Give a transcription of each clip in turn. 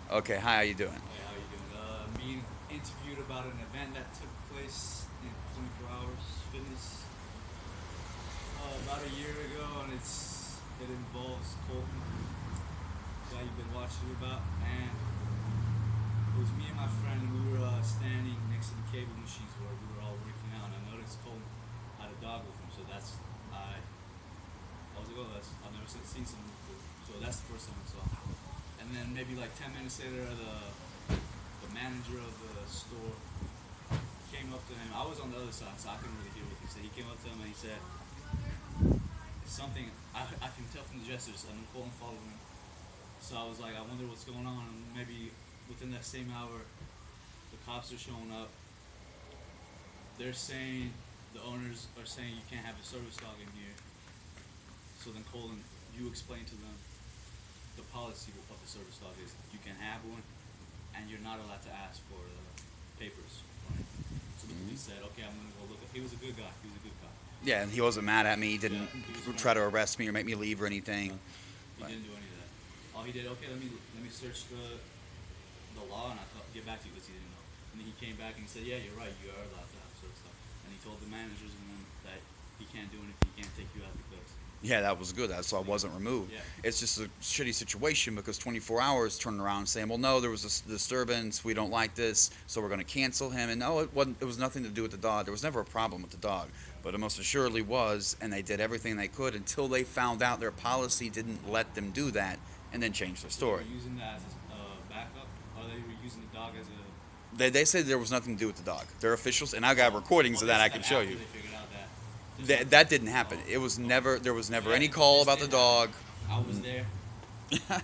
Okay, hi, how you doing? Hey, how you doing? Being interviewed about an event that took place in 24 Hours Fitness about a year ago, and it involves Colton, the guy you've been watching about, and it was me and my friend, and we were standing next to the cable machines where we were all working out, and I noticed Colton had a dog with him, so I was like, oh, I've never seen something before, so that's the first time I saw. And then maybe like 10 minutes later, the manager of the store came up to him. I was on the other side, so I couldn't really hear what he said. He came up to him and he said something. I can tell from the gestures. And Colton followed him. So I was like, I wonder what's going on. And maybe within that same hour, the cops are showing up. They're saying the owners are saying you can't have a service dog in here. So then Colton, you explain to them the policy of the service dog is you can have one, and you're not allowed to ask for papers. Right? So the police said, okay, I'm gonna go look. He was a good guy. He was a good cop. Yeah, and he wasn't mad at me. He Yeah, didn't he was try smart. to arrest me or make me leave or anything. He But didn't do any of that. All he did, okay, let me search the law, and I'll get back to you because he didn't know. And then he came back and he said, yeah, you're right. You are allowed to have service dog. And he told the managers and them that he can't do anything. He can't take you out because yeah, that was good. That's so I wasn't removed. yeah. It's just a shitty situation because 24 hours turning around and saying, well, no, there was a disturbance. We don't like this, so we're going to cancel him. And no, it wasn't. It was nothing to do with the dog. There was never a problem with the dog, but it most assuredly was. And they did everything they could until they found out their policy didn't let them do that, and then changed their So they were story. using that as a backup, or they were using the dog as a. They said there was nothing to do with the dog. They're officials, and I got recordings Well, of they that I said can show after you. they figured out that. That didn't happen. It was never. There was never Yeah, any call this about the did happen. dog. I was there, And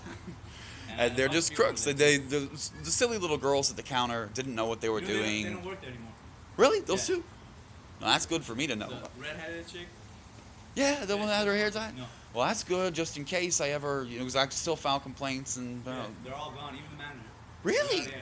and a they're bunch of just people were crooks. there. The silly little girls at the counter didn't know what they were You know, they doing. don't work there anymore. Really, those Yeah. two? No, that's good for me to know. The red-headed chick. Yeah, the one that had her hair tied. No. Well, that's good, just in case I ever, because I still file complaints and. Yeah, they're all gone, even the manager. Really? Yeah.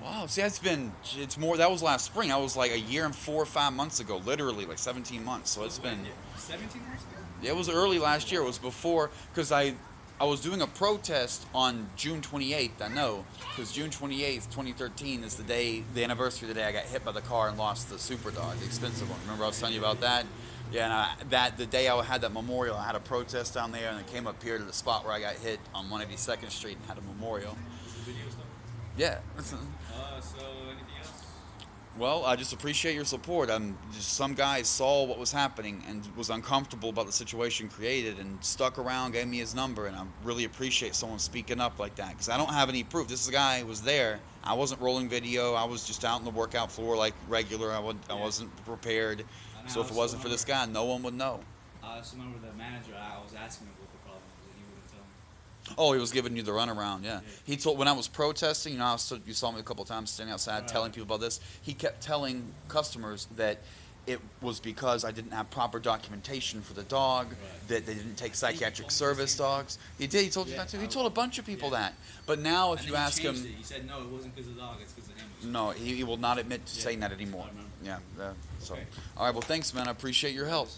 Wow. See, it's more. That was last spring. That was like a year and 4 or 5 months ago. Literally, like 17 months. So it's been. 17 years ago. It was early last year. It was before because I was doing a protest on June 28th. I know because June 28th, 2013 is the anniversary of the day I got hit by the car and lost the super dog, the expensive one. Remember I was telling you about that? Yeah, and the day I had that memorial, I had a protest down there, and I came up here to the spot where I got hit on 182nd Street and had a memorial. Is the video stuff? Yeah. So anything else? Well, I just appreciate your support. Some guy saw what was happening and was uncomfortable about the situation created and stuck around, gave me his number, and I really appreciate someone speaking up like that because I don't have any proof. This guy was there. I wasn't rolling video. I was just out on the workout floor like regular. I wasn't prepared. And So if it wasn't for this guy, no one would know. I also remember the manager. I was asking him what the problem was, and he wouldn't tell me. Oh, he was giving you the runaround, yeah. Yeah. He told when I was protesting, you saw me a couple of times standing outside Right. telling people about this. He kept telling customers that it was because I didn't have proper documentation for the dog, Right. that they didn't take He psychiatric told me the service same thing. dogs. He did. He told you Yeah, that too. He I- told a bunch of people yeah. that. But now, if And you then he ask him, changed it. He said no, it wasn't because of the dog. It's because of him. no, he will not admit to Yeah, saying that anymore. I remember. Yeah. So, Okay. all right. Well, thanks, man. I appreciate your help.